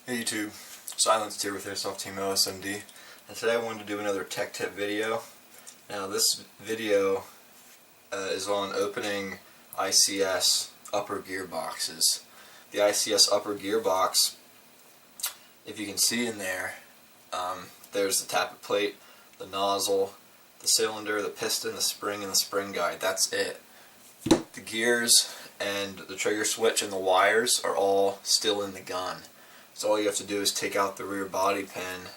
Hey YouTube, Silenced here with Airsoft Team OSMD, and today I wanted to do another tech tip video. Now this video is on opening ICS upper gearboxes. The ICS upper gearbox, if you can see in there, there's the tappet plate, the nozzle, the cylinder, the piston, the spring, and the spring guide. That's it. The gears and the trigger switch and the wires are all still in the gun. So all you have to do is take out the rear body pin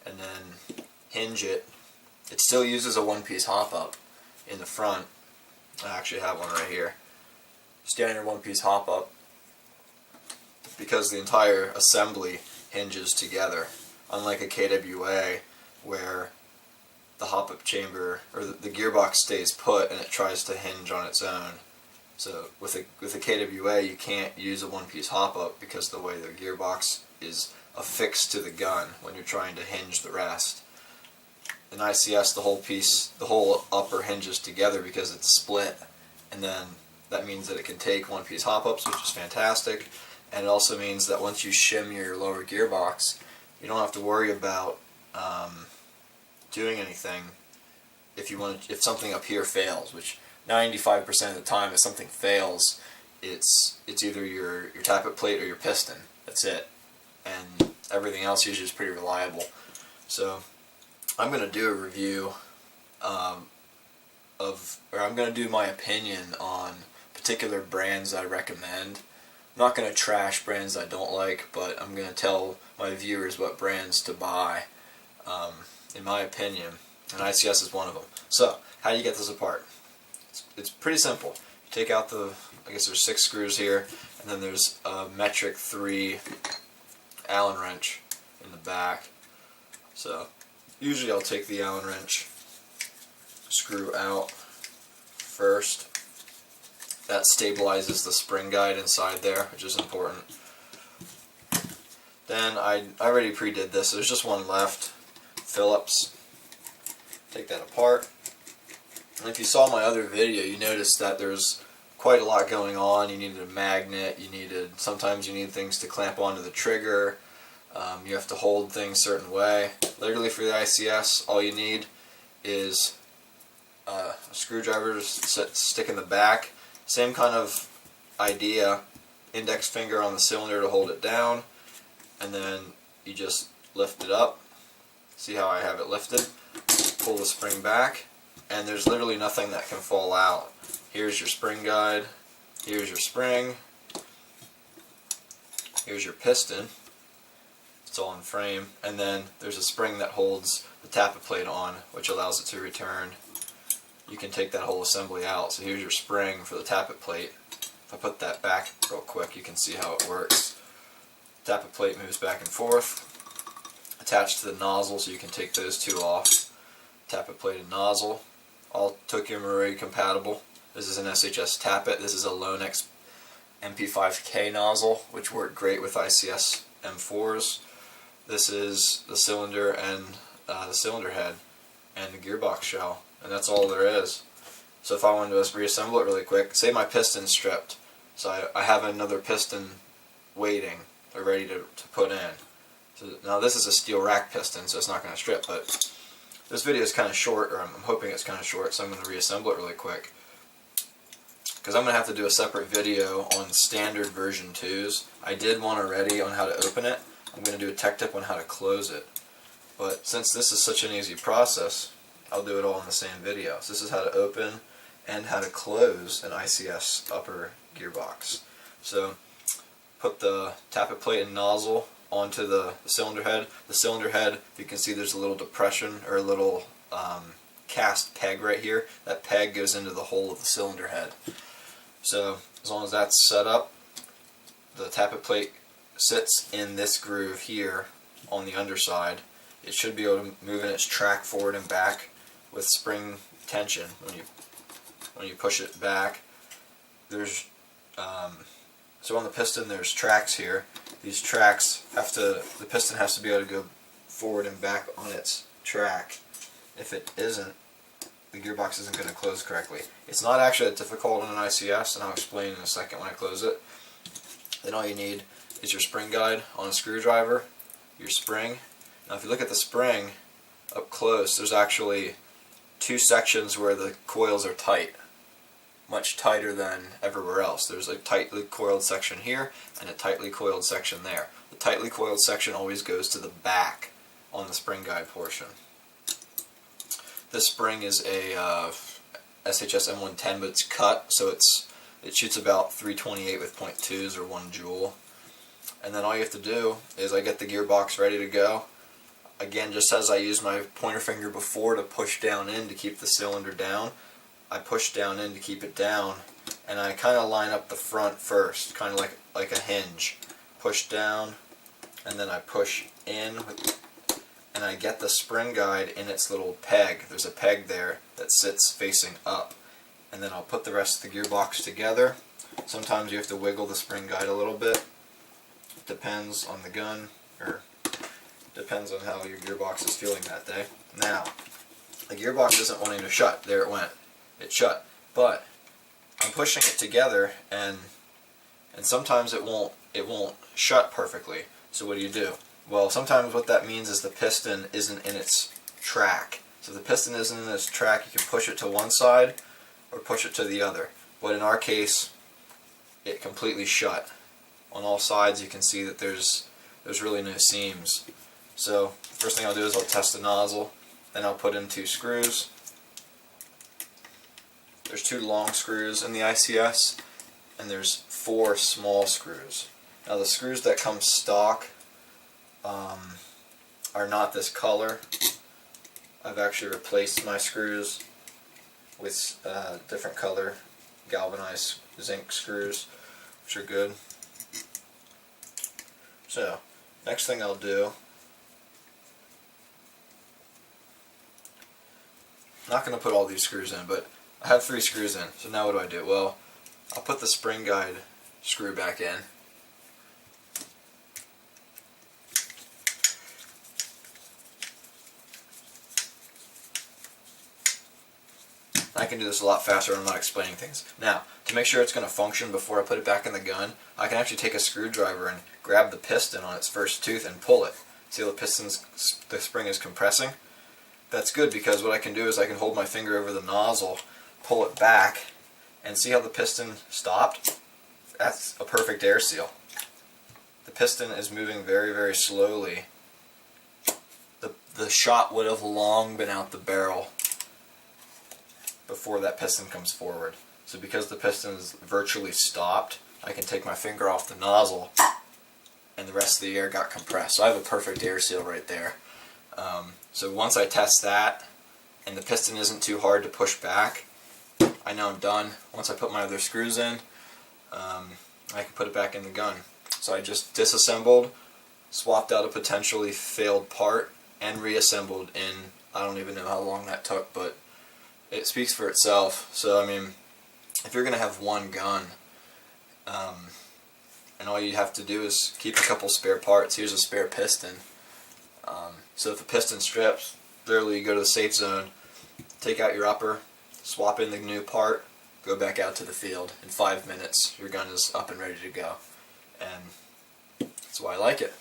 and then hinge it. It still uses a one-piece hop-up in the front. I actually have one right here. Standard one-piece hop-up, because the entire assembly hinges together. Unlike a KWA where the hop-up chamber or the gearbox stays put and it tries to hinge on its own. So with a KWA you can't use a one-piece hop-up because the way the gearbox is affixed to the gun when you're trying to hinge the rest. In ICS the whole upper hinges together because it's split, and then that means that it can take one-piece hop-ups, which is fantastic, and it also means that once you shim your lower gearbox you don't have to worry about doing anything if something up here fails, which 95% of the time if something fails, it's either your tappet plate or your piston. That's it. And everything else usually is pretty reliable. So I'm going to do a review I'm going to do my opinion on particular brands I recommend. I'm not going to trash brands I don't like, but I'm going to tell my viewers what brands to buy, in my opinion, and ICS is one of them. So, how do you get this apart? It's pretty simple. You take out I guess there's 6 screws here, and then there's a metric 3 Allen wrench in the back. So, usually I'll take the Allen wrench screw out first. That stabilizes the spring guide inside there, which is important. Then I already pre-did this. There's just one left. Phillips. Take that apart. And if you saw my other video, you noticed that there's quite a lot going on. You needed a magnet. Sometimes you need things to clamp onto the trigger. You have to hold things a certain way. Literally for the ICS, all you need is a screwdriver to stick in the back. Same kind of idea. Index finger on the cylinder to hold it down, and then you just lift it up. See how I have it lifted? Pull the spring back, and there's literally nothing that can fall out. Here's your spring guide, here's your spring, here's your piston. It's all in frame, and then there's a spring that holds the tappet plate on, which allows it to return. You can take that whole assembly out. So here's your spring for the tappet plate. If I put that back real quick, you can see how it works. Tappet plate moves back and forth. Attached to the nozzle, so you can take those two off. Tappet plate and nozzle, all Tokyo Marui compatible. This is an SHS tappet. This is a Lonex MP5K nozzle, which worked great with ICS M4s. This is the cylinder and the cylinder head and the gearbox shell, and that's all there is. So if I wanted to reassemble it really quick, say my piston's stripped, so I have another piston waiting or ready to put in. So now this is a steel rack piston, so it's not going to strip, but this video is kind of short, or I'm hoping it's kind of short, so I'm going to reassemble it really quick. Because I'm going to have to do a separate video on standard version 2s. I did one already on how to open it. I'm going to do a tech tip on how to close it. But since this is such an easy process, I'll do it all in the same video. So this is how to open and how to close an ICS upper gearbox. So put the tappet plate and nozzle onto the cylinder head. The cylinder head, if you can see, there's a little depression or a little cast peg right here. That peg goes into the hole of the cylinder head. So as long as that's set up, the tappet plate sits in this groove here on the underside. It should be able to move in its track forward and back with spring tension when you push it back. There's so on the piston there's tracks here. These tracks the piston has to be able to go forward and back on its track. If it isn't, the gearbox isn't going to close correctly. It's not actually that difficult on an ICS, and I'll explain in a second when I close it. Then all you need is your spring guide on a screwdriver, your spring. Now if you look at the spring up close, there's actually two sections where the coils are tight, much tighter than everywhere else. There's a tightly coiled section here and a tightly coiled section there. The tightly coiled section always goes to the back on the spring guide portion. This spring is a SHS M110, but it's cut, so it shoots about 328 with .2s or 1 joule. And then all you have to do is I get the gearbox ready to go. Again, just as I used my pointer finger before to push down in to keep the cylinder down, I push down in to keep it down, and I kind of line up the front first, kind of like a hinge. Push down, and then I push in, and I get the spring guide in its little peg. There's a peg there that sits facing up. And then I'll put the rest of the gearbox together. Sometimes you have to wiggle the spring guide a little bit. It depends on the gun, or depends on how your gearbox is feeling that day. Now, the gearbox isn't wanting to shut. There it went. It shut. But I'm pushing it together, and sometimes it won't shut perfectly. So what do? Well, sometimes what that means is the piston isn't in its track. So if the piston isn't in its track, you can push it to one side or push it to the other. But in our case, it completely shut. On all sides you can see that there's really no seams. So first thing I'll do is I'll test the nozzle, then I'll put in 2 screws. There's 2 long screws in the ICS, and there's 4 small screws. Now the screws that come stock are not this color. I've actually replaced my screws with different color galvanized zinc screws, which are good. So, next thing I'll do, I'm not going to put all these screws in, but I have 3 screws in. So now what do? Well, I'll put the spring guide screw back in. I can do this a lot faster when I'm not explaining things. Now, to make sure it's going to function before I put it back in the gun, I can actually take a screwdriver and grab the piston on its first tooth and pull it. See how the spring is compressing? That's good, because what I can do is I can hold my finger over the nozzle, pull it back, and see how the piston stopped? That's a perfect air seal. The piston is moving very, very slowly. The shot would have long been out the barrel before that piston comes forward. So because the piston is virtually stopped, I can take my finger off the nozzle and the rest of the air got compressed. So I have a perfect air seal right there. So once I test that and the piston isn't too hard to push back, I know I'm done. Once I put my other screws in, I can put it back in the gun. So I just disassembled, swapped out a potentially failed part, and reassembled in, I don't even know how long that took, but it speaks for itself. So I mean, if you're going to have one gun, and all you have to do is keep a couple spare parts. Here's a spare piston. So if the piston strips, literally you go to the safe zone, take out your upper, swap in the new part, go back out to the field. In 5 minutes, your gun is up and ready to go. And that's why I like it.